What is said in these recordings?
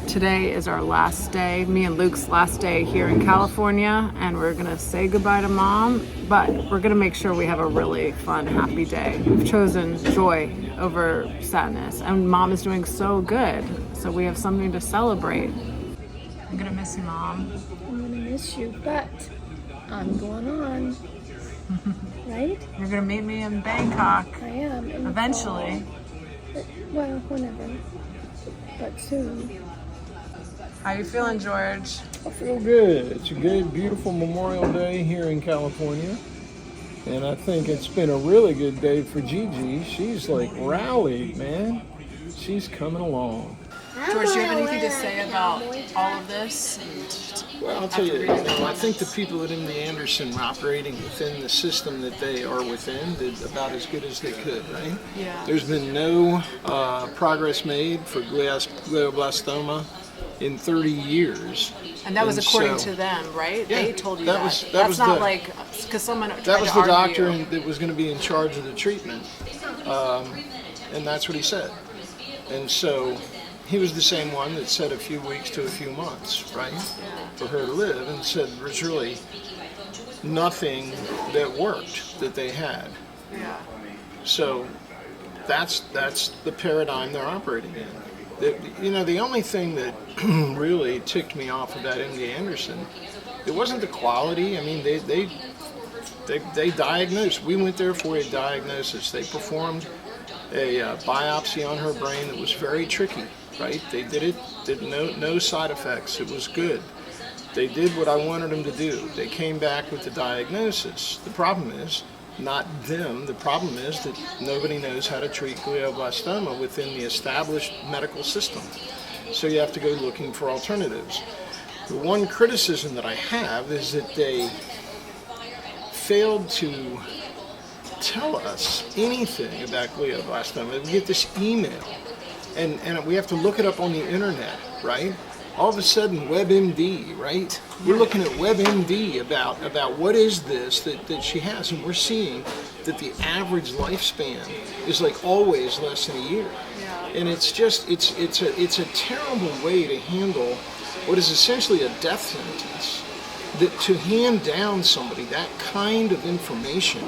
Today is our last day, me and Luke's last day here in California, and we're gonna say goodbye to Mom, but we're gonna make sure we have a really fun, happy day. We've chosen joy over sadness, and Mom is doing so good, so we have something to celebrate. I'm gonna miss you, Mom. I'm gonna miss you, but I'm going on, right? You're gonna meet me in Bangkok. I am. Eventually. Well, whenever, but soon. How you feeling, George? I feel good. It's a good, beautiful Memorial Day here in California. And I think it's been a really good day for Gigi. She's like rallied, man. She's coming along. George, do you have anything to say about all of this? Well, I'll tell you, I think the people at MD Anderson operating within the system that they are within did about as good as they could, right? Yeah. There's been no progress made for glioblastoma in 30 years. And that was according to them, right? Yeah, They told you that. that. Was That's not the, like, because someone tried that was to the doctor argue. that was going to be in charge of the treatment. And that's what he said. And so he was the same one that said a few weeks to a few months, right? For her to live, and said there's really nothing that worked that they had. Yeah. So that's the paradigm they're operating in. The only thing that really ticked me off about MD Anderson, it wasn't the quality. I mean, they diagnosed. We went there for a diagnosis. They performed a biopsy on her brain that was very tricky, right? They did no side effects. It was good. They did what I wanted them to do. They came back with the diagnosis. The problem is not them. The problem is that nobody knows how to treat glioblastoma within the established medical system. So you have to go looking for alternatives. The one criticism that I have is that they failed to tell us anything about glioblastoma. We get this email, and we have to look it up on the internet, right? All of a sudden, WebMD, right? We're looking at WebMD about what is this that she has, and we're seeing that the average lifespan is like always less than a year. Yeah. And it's just it's a terrible way to handle what is essentially a death sentence. That to hand down somebody that kind of information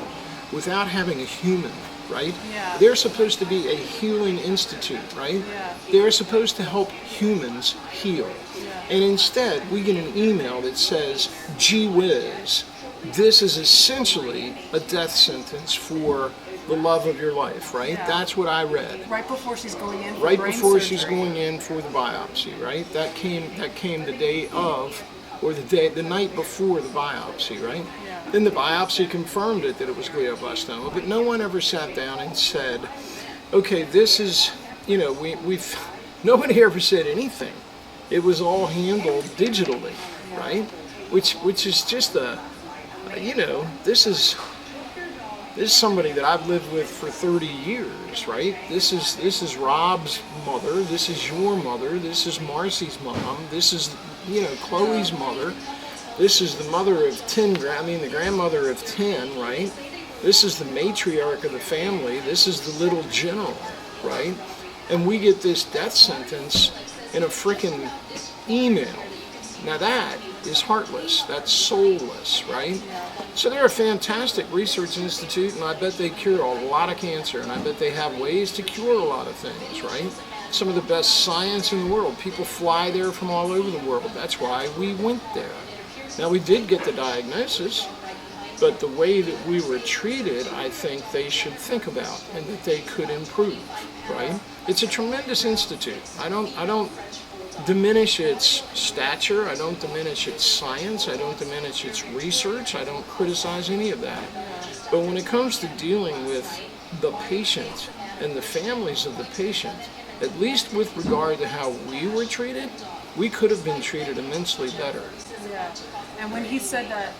without having a human, right? Yeah. They're supposed to be a healing institute, right? Yeah. They're supposed to help humans heal. Yeah. And instead, we get an email that says, gee whiz, this is essentially a death sentence for the love of your life, right? Yeah. That's what I read. Right before she's going in for Right brain before surgery. she's going in for the biopsy, right? That came the day of, or the night before the biopsy, right? Yeah. Then the biopsy confirmed that it was glioblastoma, but no one ever sat down and said, okay, this is, we've nobody ever said anything. It was all handled digitally, right? Which is just this is somebody that I've lived with for 30 years, right? This is Rob's mother, this is your mother, this is Marcy's mom, this is Chloe's mother, this is the mother of the grandmother of 10, right? This is the matriarch of the family, this is the little general, right? And we get this death sentence in a frickin' email. Now that is heartless, that's soulless, right? So they're a fantastic research institute, and I bet they cure a lot of cancer, and I bet they have ways to cure a lot of things, right? Some of the best science in the world. People fly there from all over the world. That's why we went there. Now, we did get the diagnosis, but the way that we were treated, I think they should think about, and that they could improve, right? It's a tremendous institute. I don't diminish its stature, I don't diminish its science, I don't diminish its research, I don't criticize any of that. But when it comes to dealing with the patient and the families of the patient, at least with regard to how we were treated, we could have been treated immensely better. Yeah. And when he said that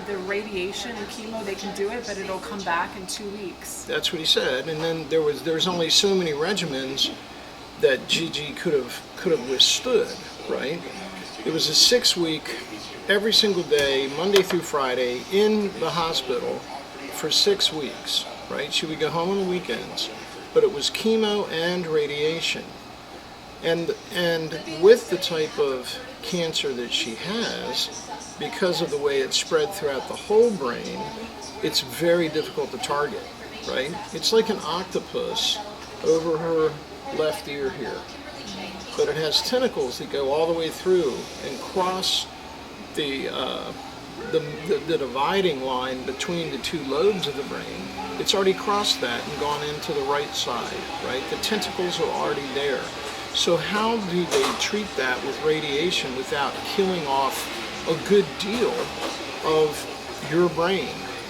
the radiation and chemo, they can do it, but it'll come back in 2 weeks. That's what he said. And then there's only so many regimens that Gigi could have withstood, right? It was a 6-week, every single day, Monday through Friday, in the hospital for 6 weeks, right? She would go home on the weekends. but it was chemo and radiation. And with the type of cancer that she has, because of the way it's spread throughout the whole brain, it's very difficult to target, right? It's like an octopus over her left ear here. But it has tentacles that go all the way through and cross the dividing line between the two lobes of the brain. It's already crossed that and gone into the right side, right? The tentacles are already there. So how do they treat that with radiation without killing off a good deal of your brain,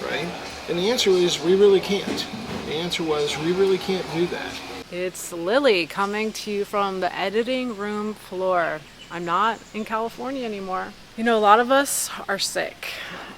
right? And the answer is we really can't. The answer was we really can't do that. It's Lily coming to you from the editing room floor. I'm not in California anymore. You know, a lot of us are sick,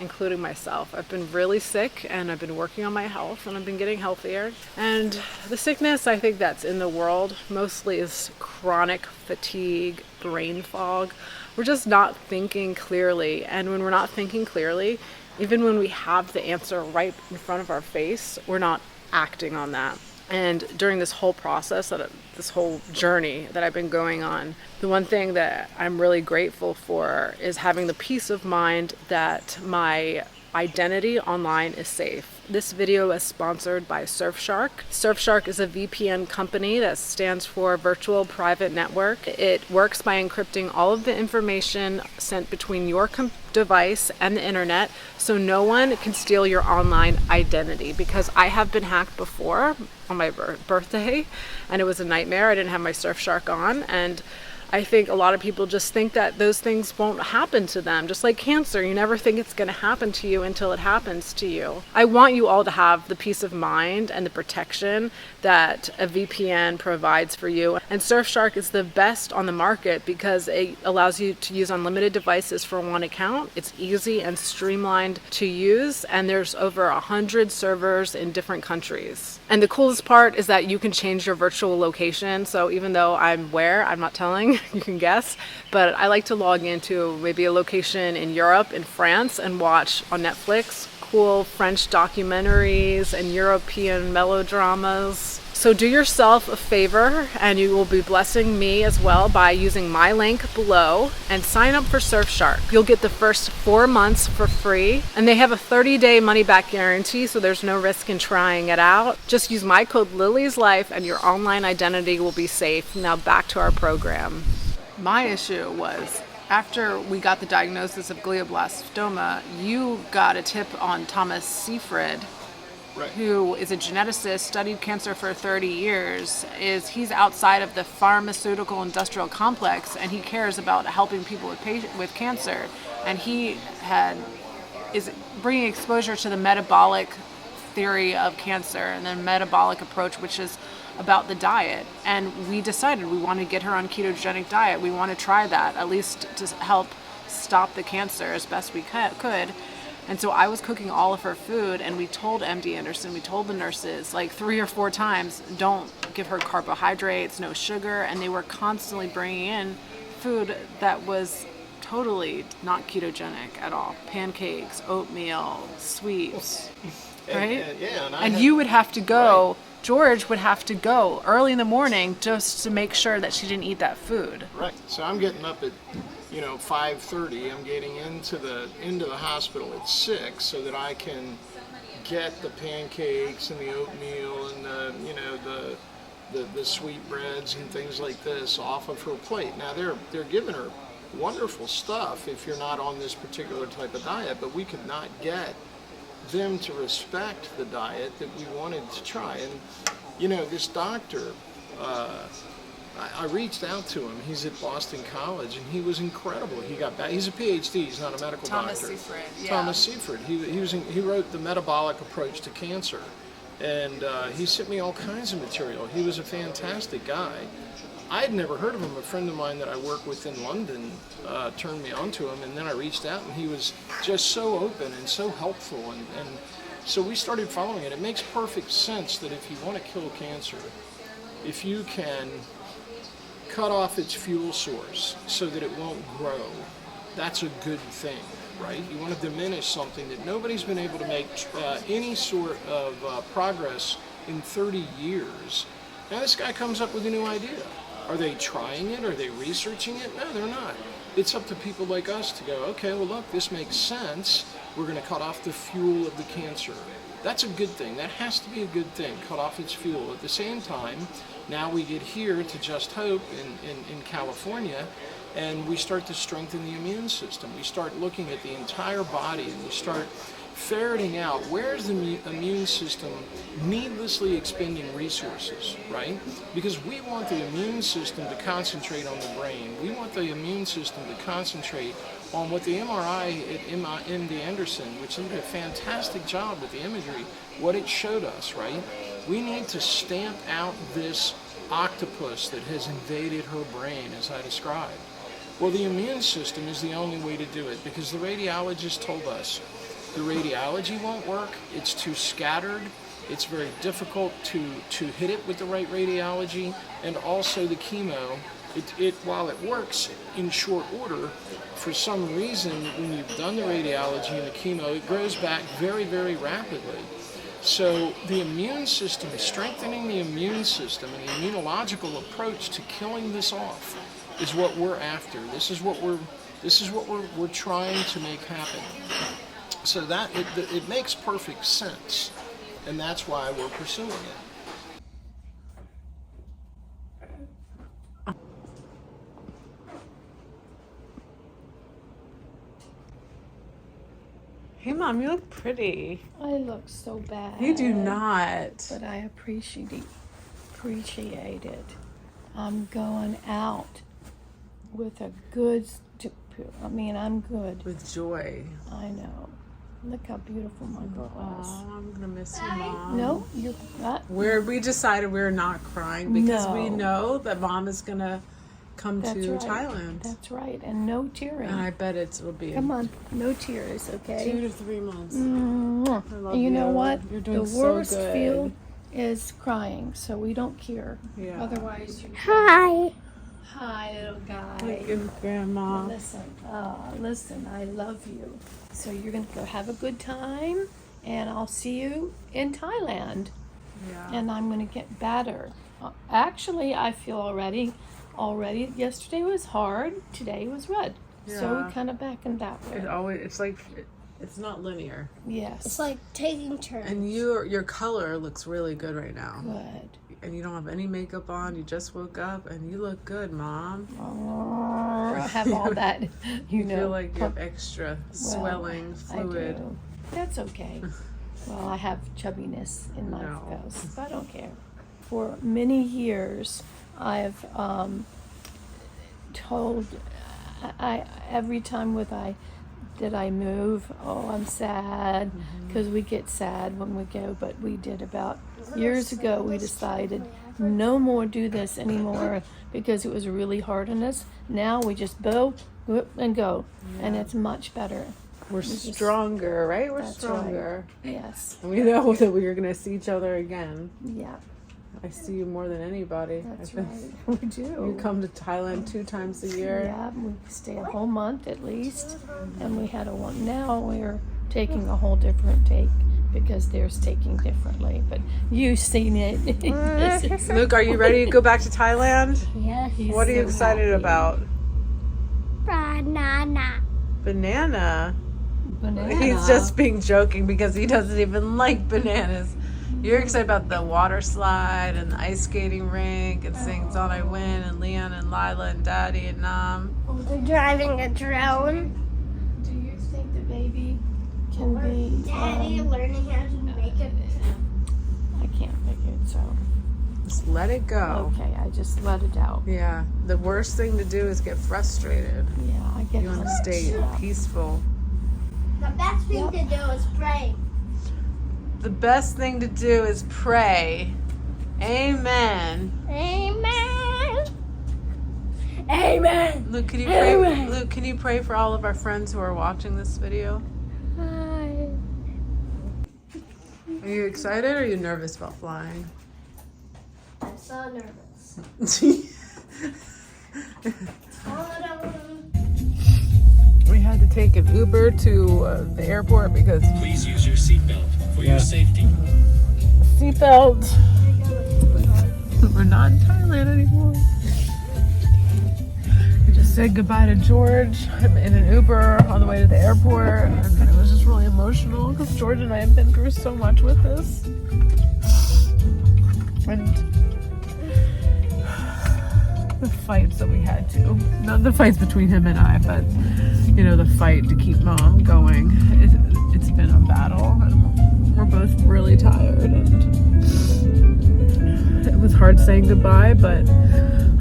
including myself. I've been really sick and I've been working on my health and I've been getting healthier. And the sickness I think that's in the world mostly is chronic fatigue, brain fog. We're just not thinking clearly. And when we're not thinking clearly, even when we have the answer right in front of our face, we're not acting on that. And during this whole process, this whole journey that I've been going on, the one thing that I'm really grateful for is having the peace of mind that my identity online is safe. This video is sponsored by Surfshark. Surfshark is a VPN company that stands for Virtual Private Network. It works by encrypting all of the information sent between your device and the internet, so no one can steal your online identity. Because I have been hacked before on my birthday, and it was a nightmare. I didn't have my Surfshark on, and I think a lot of people just think that those things won't happen to them. Just like cancer, you never think it's going to happen to you until it happens to you. I want you all to have the peace of mind and the protection that a VPN provides for you. And Surfshark is the best on the market because it allows you to use unlimited devices for one account. It's easy and streamlined to use, and there's over 100 servers in different countries. And the coolest part is that you can change your virtual location. So even though I'm not telling, you can guess, but I like to log into maybe a location in Europe, in France, and watch on Netflix cool French documentaries and European melodramas. So do yourself a favor, and you will be blessing me as well by using my link below and sign up for Surfshark. You'll get the first 4 months for free, and they have a 30-day money-back guarantee, so there's no risk in trying it out. Just use my code LILYSLIFE and your online identity will be safe. Now back to our program. My issue was, after we got the diagnosis of glioblastoma, you got a tip on Thomas Seyfried, Right. who is a geneticist, studied cancer for 30 years. He's outside of the pharmaceutical industrial complex, and he cares about helping people with cancer. And he is bringing exposure to the metabolic theory of cancer and the metabolic approach, which is about the diet. And we decided we want to get her on ketogenic diet. We want to try that, at least to help stop the cancer as best we could. And so I was cooking all of her food, and we told MD Anderson, we told the nurses like 3 or 4 times, don't give her carbohydrates, no sugar, and they were constantly bringing in food that was totally not ketogenic at all. Pancakes, oatmeal, sweets, right? And you would have to go, right. George would have to go early in the morning just to make sure that she didn't eat that food. Right. So I'm getting up at 5:30. I'm getting into the hospital at 6 so that I can get the pancakes and the oatmeal and the sweetbreads and things like this off of her plate. Now they're giving her wonderful stuff if you're not on this particular type of diet, but we could not get them to respect the diet that we wanted to try. And this doctor, I reached out to him. He's at Boston College, and he was incredible. He got back. He's a PhD. He's not a medical doctor. Thomas Seyfried. Yeah. Thomas Seyfried. He wrote The Metabolic Approach to Cancer, and he sent me all kinds of material. He was a fantastic guy. I had never heard of him. A friend of mine that I work with in London turned me on to him, and then I reached out, and he was just so open and so helpful, and so we started following it. It makes perfect sense that if you want to kill cancer, if you can cut off its fuel source so that it won't grow, that's a good thing, right? You want to diminish something that nobody's been able to make any sort of progress in 30 years. Now this guy comes up with a new idea. Are they trying it? Are they researching it? No, they're not. It's up to people like us to go, okay, well look, this makes sense. We're going to cut off the fuel of the cancer. That's a good thing. That has to be a good thing, cut off its fuel. At the same time, now we get here to Just Hope in California, and we start to strengthen the immune system. We start looking at the entire body, and we start ferreting out where's the immune system needlessly expending resources, right? Because we want the immune system to concentrate on the brain. We want the immune system to concentrate on what the MRI at MD Anderson, which did a fantastic job with the imagery, what it showed us, right? We need to stamp out this octopus that has invaded her brain, as I described. Well, the immune system is the only way to do it, because the radiologist told us the radiology won't work, it's too scattered, it's very difficult to hit it with the right radiology, and also the chemo, while it works in short order, for some reason when you've done the radiology and the chemo, it grows back very, very rapidly. So the immune system, strengthening the immune system and the immunological approach to killing this off is what we're after. This is what we're trying to make happen. So that it makes perfect sense, and that's why we're pursuing it. Hey, Mom, you look pretty. I look so bad. You do not. But I appreciate it. I'm going out with a good, I'm good. With joy. I know. Look how beautiful my girl is. Oh, I'm going to miss you, Mom. No, you're not. We decided we're not crying because No. we know that Mom is going to come That's to right. Thailand. That's right. And no tearing. And I bet it'll be Come on, no tears, okay? 2 to 3 months. Mwah. I love You know you. what? You're doing the so worst good. feel is crying, so we don't care. Yeah. Otherwise, you. Hi. Hi, little guy. Thank you, Grandma. Listen, I love you. So you're gonna go have a good time, and I'll see you in Thailand. Yeah. And I'm gonna get better. Actually, I feel already. Yesterday was hard. Today was red. So Yeah. we kind of back in that way. It's not linear. Yes. It's like taking turns. And your color looks really good right now. Good. And you don't have any makeup on. You just woke up, and you look good, Mom. I have all that, You feel like you have extra swelling fluid. I do. That's okay. Well, I have chubbiness in my No. face. I don't care. For many years, I've told every time did I move? Oh, I'm sad, because we get sad when we go. But we did about years ago. We decided no more do this anymore because it was really hard on us. Now we just bow whoop, and go, and it's much better. We're stronger, right? We're That's stronger. right. Yes. And we know that we're going to see each other again. Yeah. I see you more than anybody. That's I right. think We do. You come to Thailand 2 times a year. Yeah, we stay a whole month at least, and we had a one. Now we're taking a whole different take because theirs taking differently. But you've seen it. This is- Luke, are you ready to go back to Thailand? Yes. What are you excited about? Banana. Banana. Banana. He's just being joking because he doesn't even like bananas. You're excited about the water slide and the ice skating rink and seeing Thought I Win and Leon and Lyla and Daddy and Nam. We're driving a drone. Do you think the baby can be? Daddy learning how to make it. I can't make it, so Just let it go. okay. I just let it out. Yeah, the worst thing to do is get frustrated. Yeah, I get. You want to stay peaceful. The best thing to do is pray. The best thing to do is pray. Amen. Amen. Amen. Luke, can you pray? Amen. Luke, can you pray for all of our friends who are watching this video? Hi. Are you excited or are you nervous about flying? I'm so nervous. We had to take an Uber to the airport because Please use your seatbelt for your safety. seatbelt. We're not in Thailand anymore. We just said goodbye to George in an Uber on the way to the airport, and it was just really emotional because George and I have been through so much with this. And the fights that we had to, not the fights between him and I, but you know, the fight to keep mom going. It's been a battle, and we're both really tired, and it was hard saying goodbye, but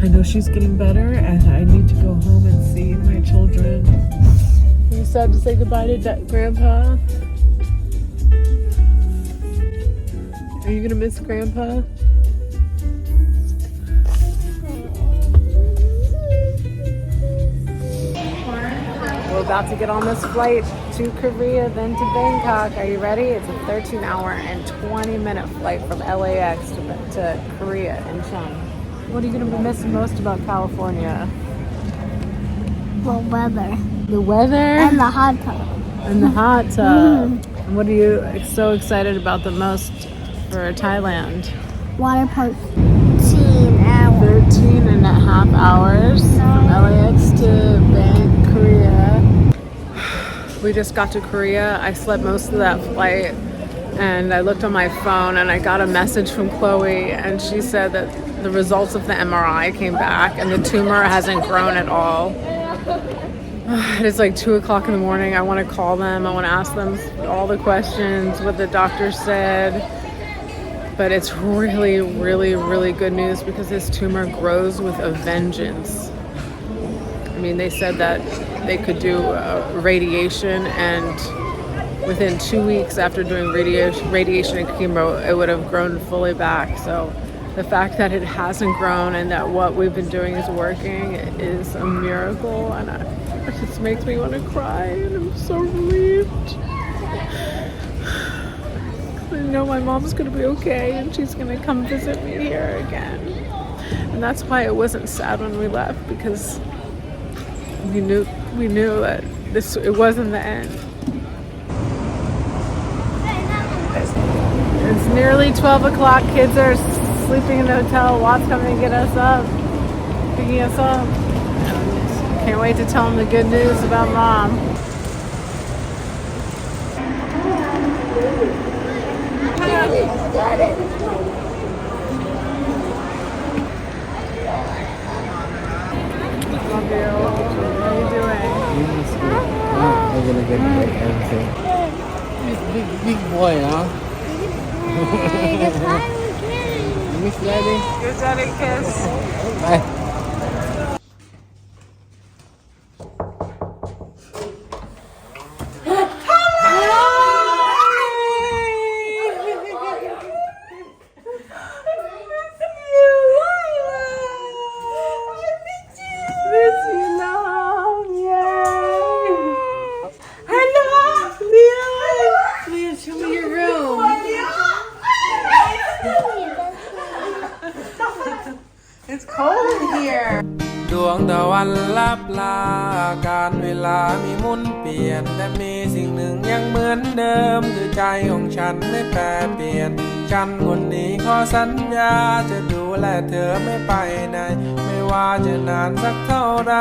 I know she's getting better, and I need to go home and see my children. Are you sad to say goodbye to Grandpa? Are you gonna miss Grandpa? We're about to get on this flight to Korea, then to Bangkok. Are you ready? It's a 13-hour and 20-minute flight from LAX to Korea in Chun. What are you going to miss most about California? The weather. The weather? And the hot tub. And the hot tub. And what are you so excited about the most for Thailand? Water park. 13 hours. 13 and a half hours from LAX to Korea. We just got to Korea. I slept most of that flight, and I looked on my phone and I got a message from Chloe, and she said that the results of the MRI came back and the tumor hasn't grown at all. It's like 2 o'clock in the morning. I want to call them. I want to ask them all the questions, what the doctor said. But it's really, really, really good news because this tumor grows with a vengeance. I mean, they said that they could do radiation, and within 2 weeks after doing radiation and chemo, it would have grown fully back. So the fact that it hasn't grown and that what we've been doing is working is a miracle, and it just makes me want to cry, and I'm so relieved. I know my mom's gonna be okay, and she's gonna come visit me here again. And that's why it wasn't sad when we left, because we knew that it wasn't the end. It's nearly 12 o'clock. Kids are sleeping in the hotel. Watt's coming to get us up, picking us up. And can't wait to tell them the good news about Mom. Love you. How are you doing? I'm gonna get everything. Big boy, huh? Miss Daddy. Good daddy kiss. Bye. It's cold in here. ดวงตะวันลับลาการเวลามีหมุนเปลี่ยนแต่มีสิ่งหนึ่งยังเหมือนเดิมคือใจของฉันไม่แปรเปลี่ยนฉันคนนี้ขอสัญญาจะดูแลเธอไม่ไปไหนไม่ว่าจะนานสักเท่าไร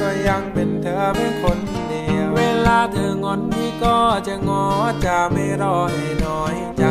ก็ยังเป็นเธอเพียงคนเดียวเวลาเธองอนพี่ก็จะง้อจะไม่รอให้น้อยใจ